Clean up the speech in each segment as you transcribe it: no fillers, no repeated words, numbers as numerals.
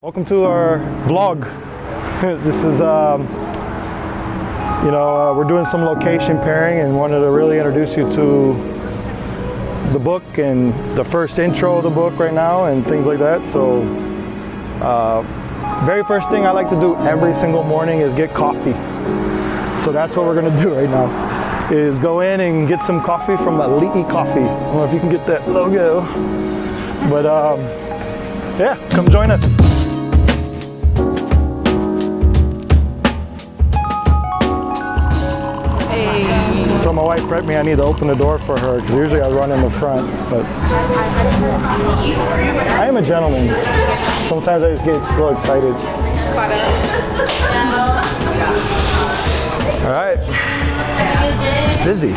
Welcome to our vlog. This is, we're doing some location pairing and wanted to really introduce you to the book and the first intro of the book right now and things like that. So, very first thing I like to do every single morning is get coffee. So that's what we're gonna do right now, is go in and get some coffee from Elite Coffee. I don't know if you can get that logo, but yeah, come join us. So my wife prepped me, I need to open the door for her because usually I run in the front, but I am a gentleman. Sometimes I just get a little excited. All right, it's busy.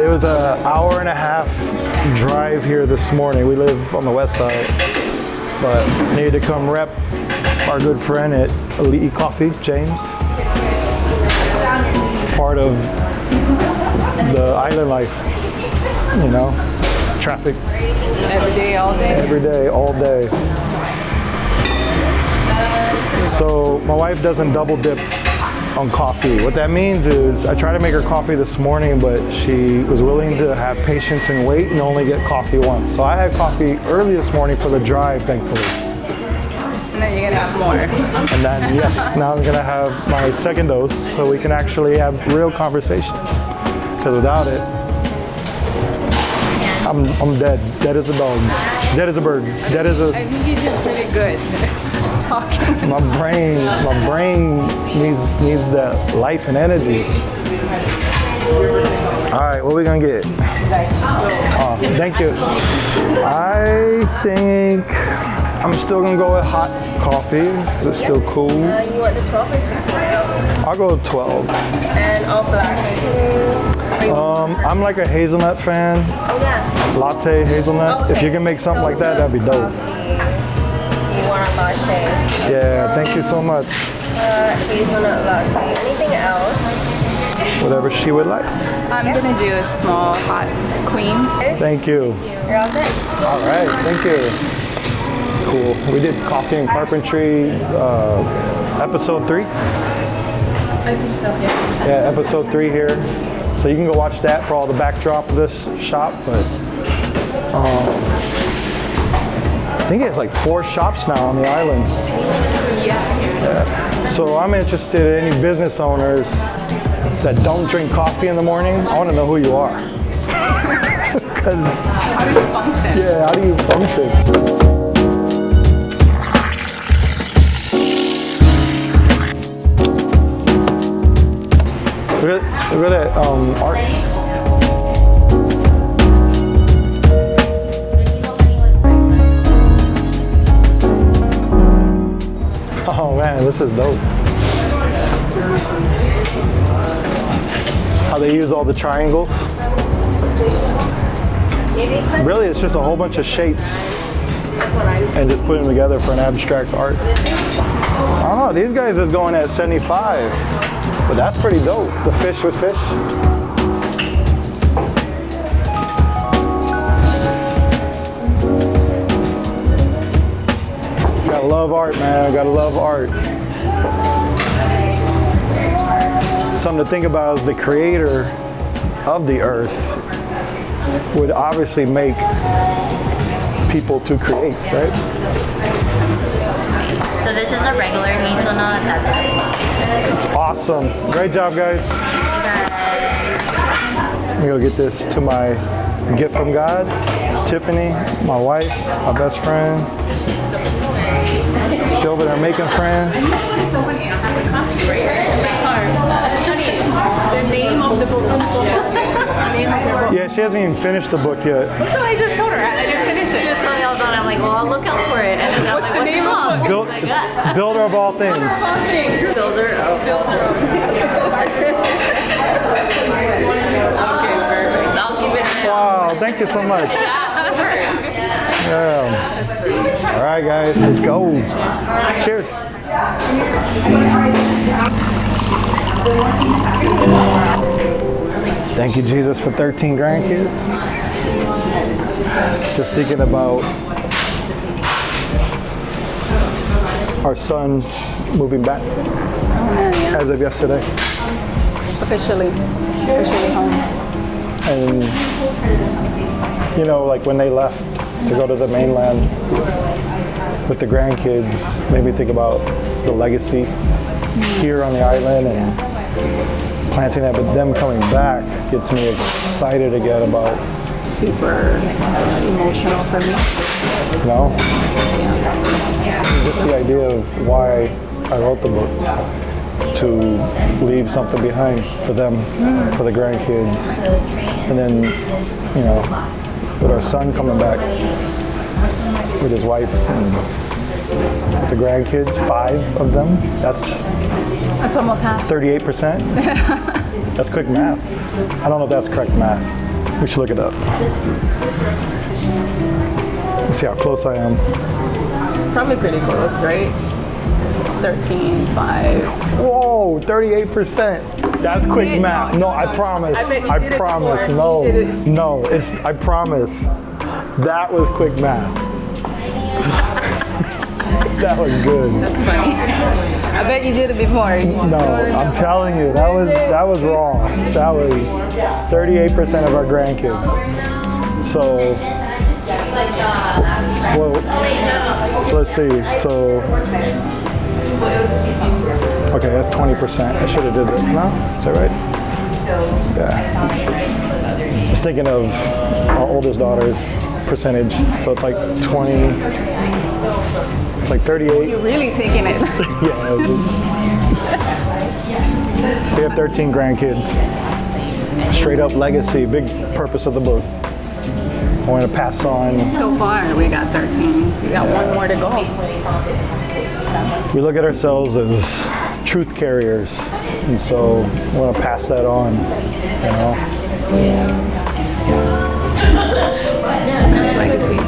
It was an hour and a half drive here this morning. We live on the west side, but needed to come rep our good friend at Elite Coffee, James. It's part of the island life, you know, traffic. Every day, all day. Every day, all day. So my wife doesn't double dip on coffee. What that means is I tried to make her coffee this morning, but she was willing to have patience and wait and only get coffee once. So I had coffee early this morning for the drive, thankfully. And then you're gonna have more. And then, yes, now I'm gonna have my second dose so we can actually have real conversations. Because without it, I'm dead. Dead as a dog. Dead as a bird. Dead as a... I think you did pretty good talking. My brain needs that life and energy. All right, what are we gonna get? Oh, thank you. I think I'm still gonna go with hot coffee because it's still cool. You want the 12 or 16? I'll go with 12. And all black. I'm like a hazelnut fan. Oh yeah. Latte hazelnut. Okay. If you can make something like that, that'd be dope. So you want a latte? Yeah, thank you so much. Hazelnut latte. Anything else? Whatever she would like. I'm gonna do a small hot queen. Thank you. You're all set? All right, thank you. Cool. We did Coffee and Carpentry, episode 3. I think so, yeah. Yeah, episode 3 here. So you can go watch that for all the backdrop of this shop. But I think it's like 4 shops now on the island. Yes. Yeah. So I'm interested in any business owners that don't drink coffee in the morning. I want to know who you are. Because How do you function? yeah, how do you function? Look at that art. Oh man, this is dope. How they use all the triangles. Really, it's just a whole bunch of shapes and just put them together for an abstract art. I don't know, these guys is going at 75. But that's pretty dope. The fish with fish. Gotta love art, man. Gotta love art. Something to think about is the creator of the earth would obviously make people to create, right? So this is a regular hazelnut. It's awesome. Great job, guys. Let me go get this to my gift from God, Tiffany, my wife, my best friend. She's over there making friends. The name of the book. The name of the book. Yeah, she hasn't even finished the book yet. So I just told her. I didn't finish it. Just so y'all know, I'm like, well, I'll look out for it. And then I'm What's like, the name of the book? It's Builder of all things. Builder of Okay, perfect. I'll keep it. Wow, thank you so much. Yeah. All right, guys, let's go. Cheers. Thank you, Jesus, for 13 grandkids. Just thinking about our son moving back Yeah. as of yesterday. Officially home. And, you know, like when they left to go to the mainland with the grandkids, made me think about the legacy here on the island and planting that, but them coming back gets me excited again about, Super emotional for me. you know, just the idea of why I wrote the book, to leave something behind for them, for the grandkids, and then, you know, with our son coming back with his wife and with the grandkids, 5 of them, that's almost half. 38%. That's quick math. I don't know if that's correct math. We should look it up. Let's see how close I am. Probably pretty close, right? It's 13, 5. Whoa, 38%. That's quick did? math. No, I promise. I bet you I did it promise. before. No, You did it. no. I promise. That was quick math. That was good. Funny. I bet you did it before. No, I'm telling you, that was wrong. That was 38% of our grandkids. So, well, so let's see. So, okay, that's 20%. I should have did that. No, is that right? Yeah. I was thinking of our oldest daughter's percentage. So it's like 20. It's like 38. You're really taking it. Yeah, it was just, we have 13 grandkids. Straight up legacy, big purpose of the book. I want to pass on. So far, we got 13. We got one more to go. We look at ourselves as truth carriers, and so I want to pass that on, you know. Legacy.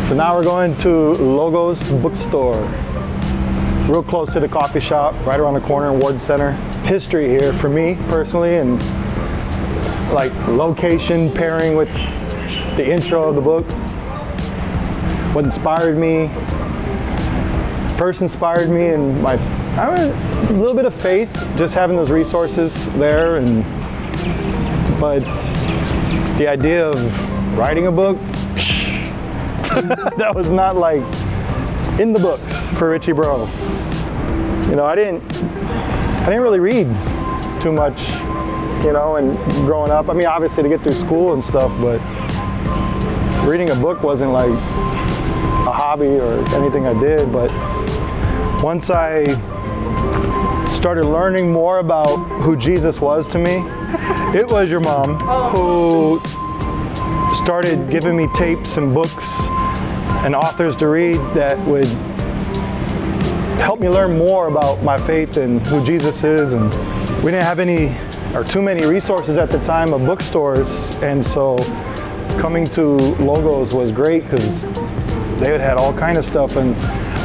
So now we're going to Logos Bookstore. Real close to the coffee shop, right around the corner in Ward Center. History here for me personally, and like location pairing with the intro of the book. What inspired me, first inspired me, and I have a little bit of faith, just having those resources there, and but the idea of writing a book, that was not like in the books for Richie Breaux. You know, I didn't really read too much, you know, and growing up. I mean, obviously to get through school and stuff, but reading a book wasn't like a hobby or anything I did. But once I started learning more about who Jesus was to me, it was your mom who started giving me tapes and books and authors to read that would help me learn more about my faith and who Jesus is. And we didn't have any or too many resources at the time of bookstores, and so coming to Logos was great because they had all kind of stuff. And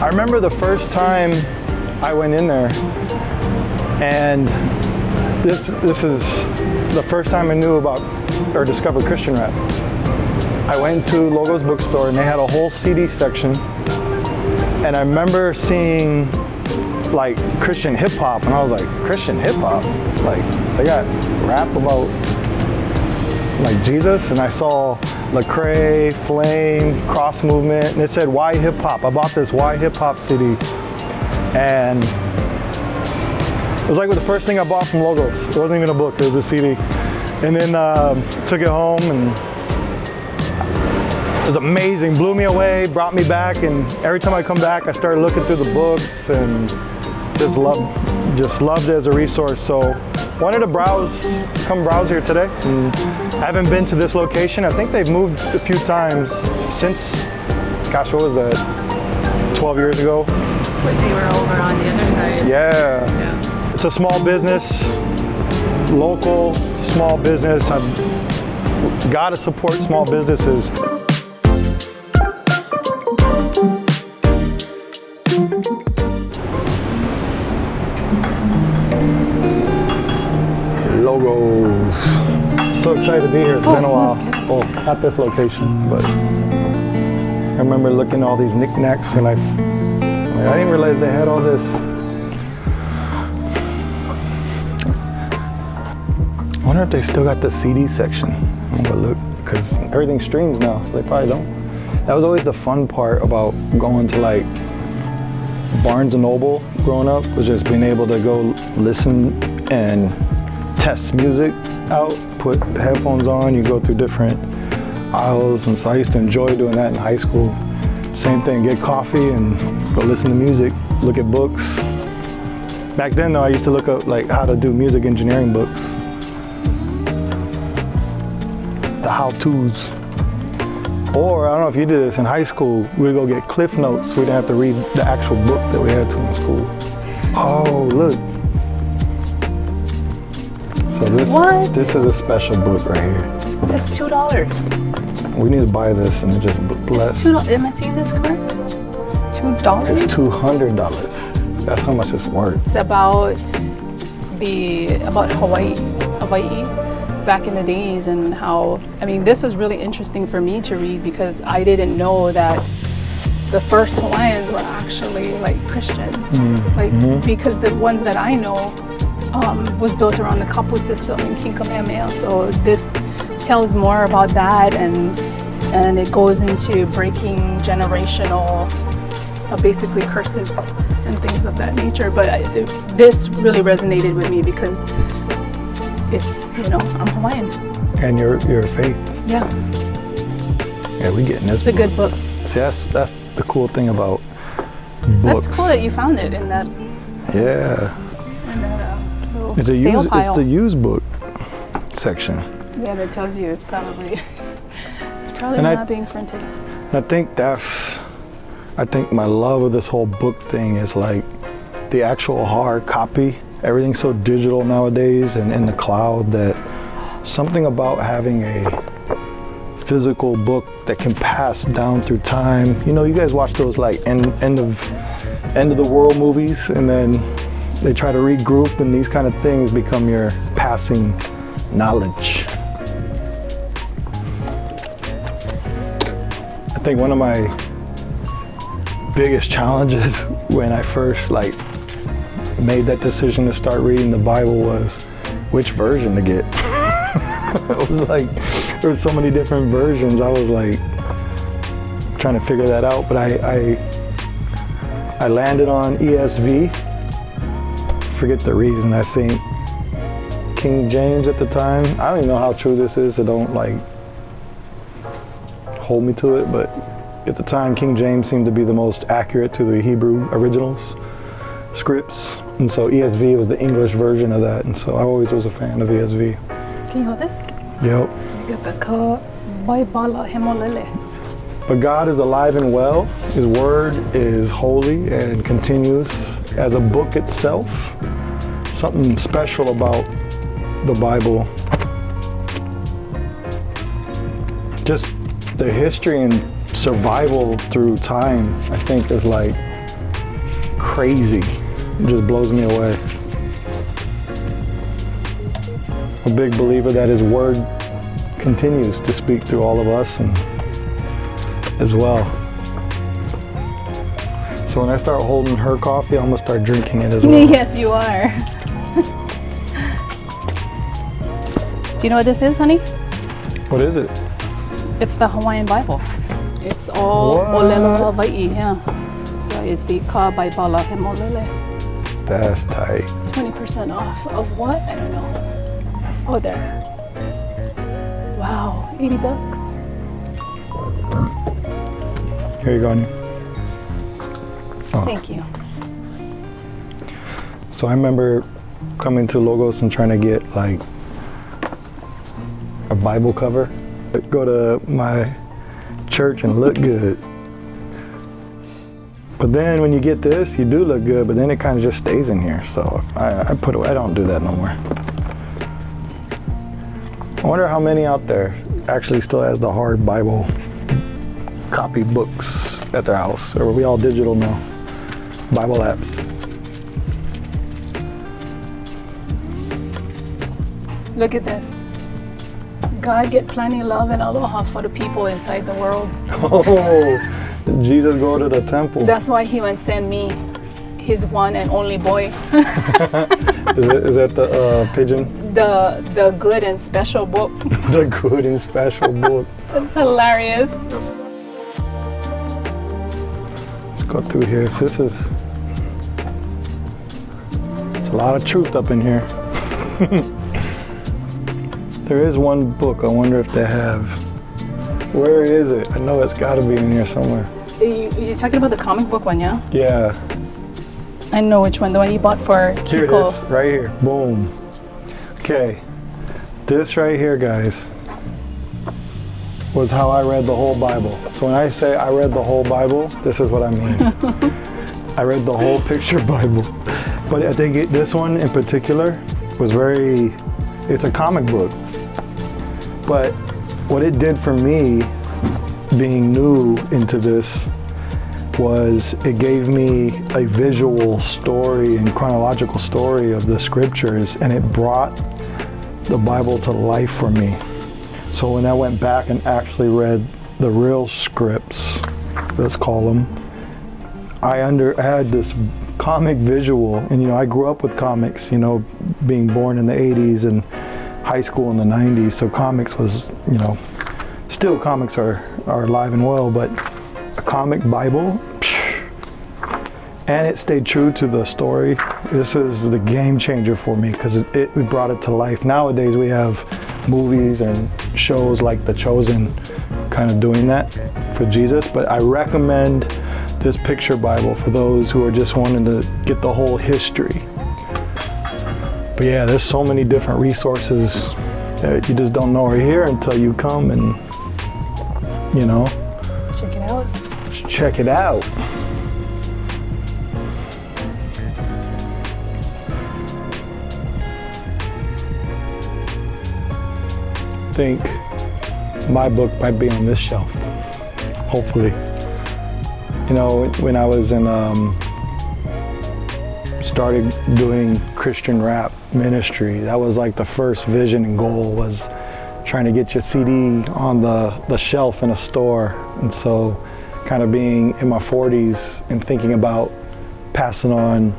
I remember the first time I went in there, and this is the first time I knew about or discovered Christian rap. I went to Logos Bookstore and they had a whole CD section, and I remember seeing like Christian hip hop, and I was like, Christian hip hop? Like they got rap about like Jesus? And I saw Lecrae, Flame, Cross Movement, and it said Why Hip Hop. I bought this Why Hip Hop CD, and it was like the first thing I bought from Logos. It wasn't even a book, it was a CD. And then took it home, and it was amazing, blew me away, brought me back, and every time I come back, I started looking through the books and just loved just loved it as a resource. So wanted to come browse here today. And I haven't been to this location. I think they've moved a few times since, gosh, what was that, 12 years ago? But they were over on the other side. Yeah. It's a small business, local small business. I've got to support small businesses. Logos. So excited to be here. It's been a while. Oh, not this location, but I remember looking at all these knickknacks and I didn't realize they had all this. I wonder if they still got the CD section. I'm gonna look, because everything streams now, so they probably don't. That was always the fun part about going to like Barnes and Noble growing up, was just being able to go listen and test music out, put headphones on, you go through different aisles, and so I used to enjoy doing that in high school. Same thing, get coffee and go listen to music, look at books. Back then though, I used to look up like how to do music engineering books. The how-tos. Or, I don't know if you did this in high school, we'd go get Cliff Notes. We didn't have to read the actual book that we had to in school. Oh, look. So this is a special book right here. It's $2. We need to buy this and just bless. It's $2. Am I seeing this correct? $2? It's $200. That's how much it's worth. It's about Hawaii back in the days, and how, I mean, this was really interesting for me to read because I didn't know that the first Hawaiians were actually like Christians. Because the ones that I know was built around the kapu system in King Kamehameha. So this tells more about that, and it goes into breaking generational, basically curses and things of that nature. But this really resonated with me because it's, I'm Hawaiian. And your faith. Yeah. Yeah, we getting this. It's a good book. See, that's the cool thing about books. That's cool that you found it in that. Yeah. Little It's pile. the used book section. Yeah, that tells you it's probably And not being printed. I think my love of this whole book thing is like the actual hard copy. Everything's so digital nowadays and in the cloud that something about having a physical book that can pass down through time. You guys watch those like end of the world movies, and then they try to regroup, and these kind of things become your passing knowledge. I think one of my biggest challenges when I first made that decision to start reading the Bible was which version to get. It was like, there were so many different versions. I was like trying to figure that out, but I landed on ESV. Forget the reason. I think King James at the time. I don't even know how true this is, so don't hold me to it, but at the time King James seemed to be the most accurate to the Hebrew originals scripts, and so ESV was the English version of that, and so I always was a fan of ESV. Can you hold this? Yep. But God is alive and well. His word is holy and continues as a book itself. Something special about the Bible. Just the history and survival through time, I think, is like crazy. It just blows me away. A big believer that his word continues to speak through all of us and as well. So when I start holding her coffee, I'm gonna start drinking it as well. Yes, you are. Do you know what this is, honey? What is it? It's the Hawaiian Bible. It's all Olelo Hawaii, yeah. So it's the Ka Baibala Hemolele. That's tight. 20% off of what? I don't know. Oh, there. Wow, $80. Here you go, honey. Oh. Thank you. So I remember coming to Logos and trying to get like a Bible cover. I'd go to my church and look good. But then when you get this, you do look good, but then it kind of just stays in here. So I put it away. I don't do that no more. I wonder how many out there actually still has the hard Bible copy books at their house, or are we all digital now? Bible apps. Look at this. God get plenty love and aloha for the people inside the world. Oh, Jesus go to the temple. That's why he went send me his one and only boy. Is that the pigeon? The good and special book. The good and special book. That's hilarious. Let's go through here. It's a lot of truth up in here. There is one book. I wonder if they have. Where is it? I know it's got to be in here somewhere. You're talking about the comic book one, yeah? Yeah. I know which one. The one you bought for Kiko. Here it is. Right here. Boom. Okay. This right here, guys, was how I read the whole Bible. So when I say I read the whole Bible, this is what I mean. I read the whole picture Bible. But I think this one in particular was it's a comic book. But what it did for me, being new into this, was it gave me a visual story and chronological story of the scriptures, and it brought the Bible to life for me. So when I went back and actually read the real scripts, let's call them, I had this comic visual, and I grew up with comics, being born in the 80s and high school in the 90s, so comics was, still comics are alive and well, but a comic Bible, and it stayed true to the story. This is the game changer for me because it brought it to life. Nowadays we have movies and shows like The Chosen kind of doing that for Jesus, but I recommend this picture Bible for those who are just wanting to get the whole history. But yeah, there's so many different resources that you just don't know are here until you come and, Check it out. check it out. I think my book might be on this shelf, hopefully. When I was started doing Christian rap ministry, that was like the first vision and goal, was trying to get your CD on the shelf in a store. And so kind of being in my 40s and thinking about passing on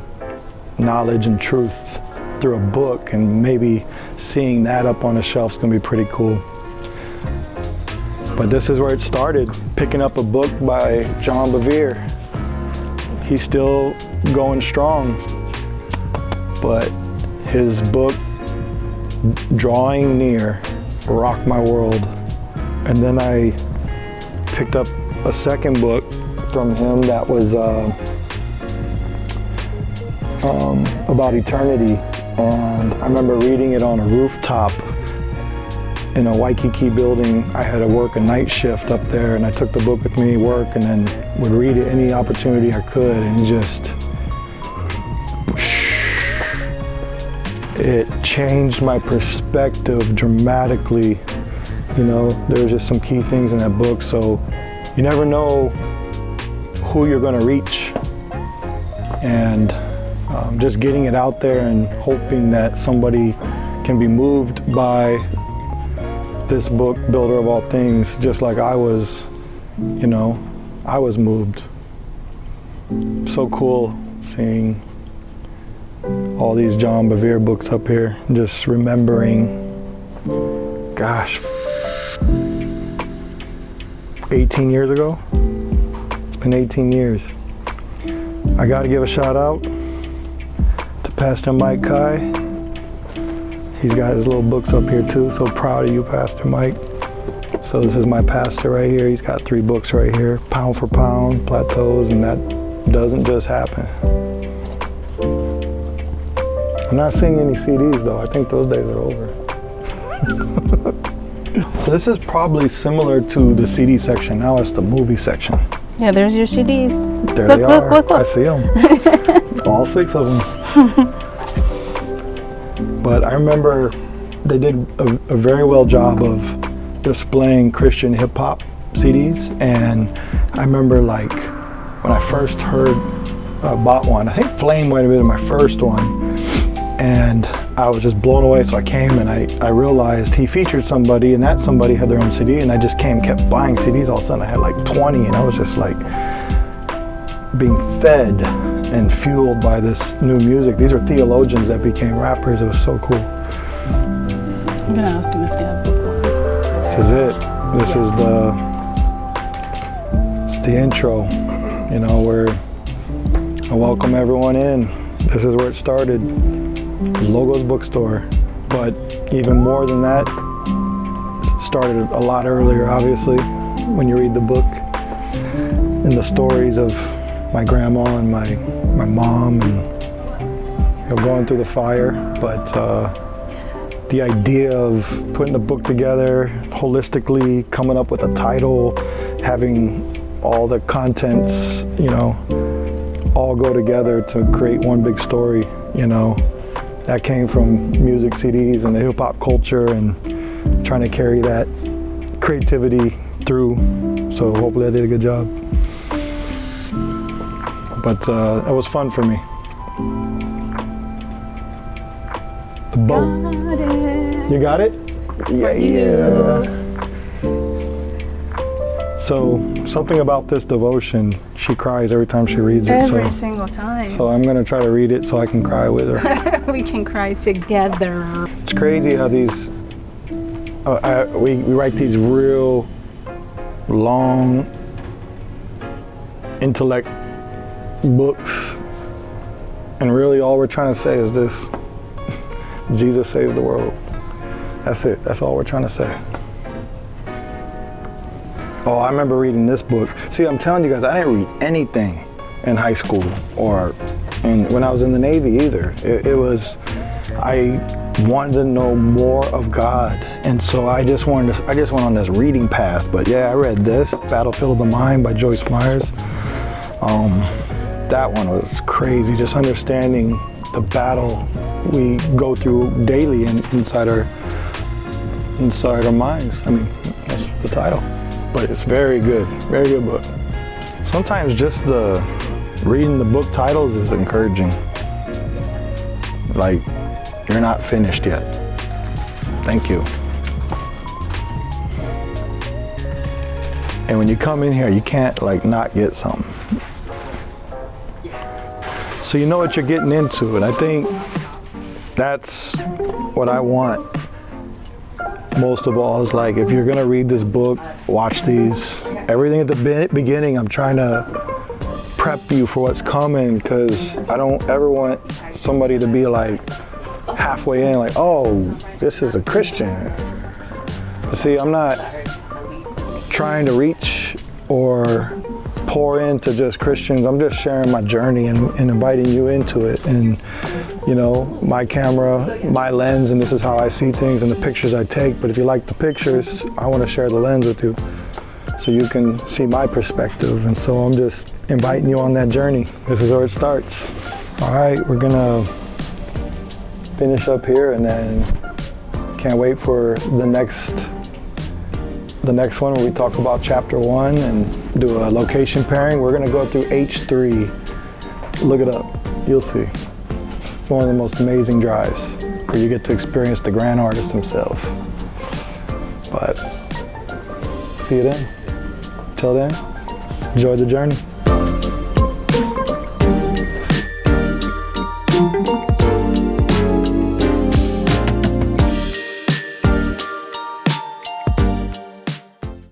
knowledge and truth through a book, and maybe seeing that up on the shelf is gonna be pretty cool. But this is where it started, picking up a book by John Bevere. He's still going strong, but his book, Drawing Near, rocked my world. And then I picked up a second book from him that was about eternity. And I remember reading it on a rooftop in a Waikiki building. I had to work a night shift up there, and I took the book with me to work and then would read it any opportunity I could, and it changed my perspective dramatically. There's just some key things in that book, so you never know who you're going to reach. And just getting it out there and hoping that somebody can be moved by this book, Builder of All Things, just like I was, I was moved. So cool seeing all these John Bevere books up here, just remembering, gosh, 18 years ago? It's been 18 years. I gotta give a shout out to Pastor Mike Kai. He's got his little books up here too. So proud of you, Pastor Mike. So this is my pastor right here. He's got 3 books right here, Pound for Pound, Plateaus, and that doesn't just happen. I'm not seeing any CDs though. I think those days are over. So this is probably similar to the CD section. Now it's the movie section. Yeah, there's your CDs. There Look, they look, are. look, look. I see them. All 6 of them. But I remember they did a very well job of displaying Christian hip hop CDs, and I remember like when I first bought one. I think Flame might have been my first one, and I was just blown away. So I came and I realized he featured somebody, and that somebody had their own CD, and I just kept buying CDs. All of a sudden I had like 20, and I was just like being fed and fueled by this new music. These are theologians that became rappers. It was so cool. I'm gonna ask them if they have bookworm. This is it. This is the intro, you know, where I welcome everyone in. This is where it started. Logos Bookstore. But even more than that, started a lot earlier, obviously, when you read the book and the stories of my grandma and my mom, and going through the fire. But the idea of putting a book together holistically, coming up with a title, having all the contents, all go together to create one big story, that came from music CDs and the hip hop culture, and trying to carry that creativity through. So hopefully I did a good job. But it was fun for me. The boat. Got it. You got it? Yeah. So something about this devotion, she cries every time she reads it. Every single time. So I'm gonna try to read it so I can cry with her. We can cry together. It's crazy how these, we write these real long intellect books, and really all we're trying to say is this: Jesus saves the world. That's it. That's all we're trying to say. Oh, I remember reading this book. See, I'm telling you guys, I didn't read anything in high school or when I was in the Navy either. I wanted to know more of God, and so I just went on this reading path. But yeah, I read this, Battlefield of the Mind by Joyce Myers. That one was crazy, just understanding the battle we go through daily inside our minds. I mean, that's the title. But it's very good book. Sometimes just reading the book titles is encouraging. Like, you're not finished yet. Thank you. And when you come in here, you can't not get something. So you know what you're getting into, and I think that's what I want most of all, is if you're gonna read this book, watch these. Everything at the beginning, I'm trying to prep you for what's coming, because I don't ever want somebody to be halfway in, oh, this is a Christian. See, I'm not trying to reach or pour into just Christians. I'm just sharing my journey and inviting you into it. And my camera, my lens, and this is how I see things and the pictures I take. But if you like the pictures, I want to share the lens with you so you can see my perspective. And so I'm just inviting you on that journey. This is where it starts. All right, we're gonna finish up here, and then can't wait for the next one where we talk about chapter 1 and do a location pairing. We're gonna go through H3. Look it up, you'll see. It's one of the most amazing drives where you get to experience the grand artist himself. But see you then. Till then, enjoy the journey.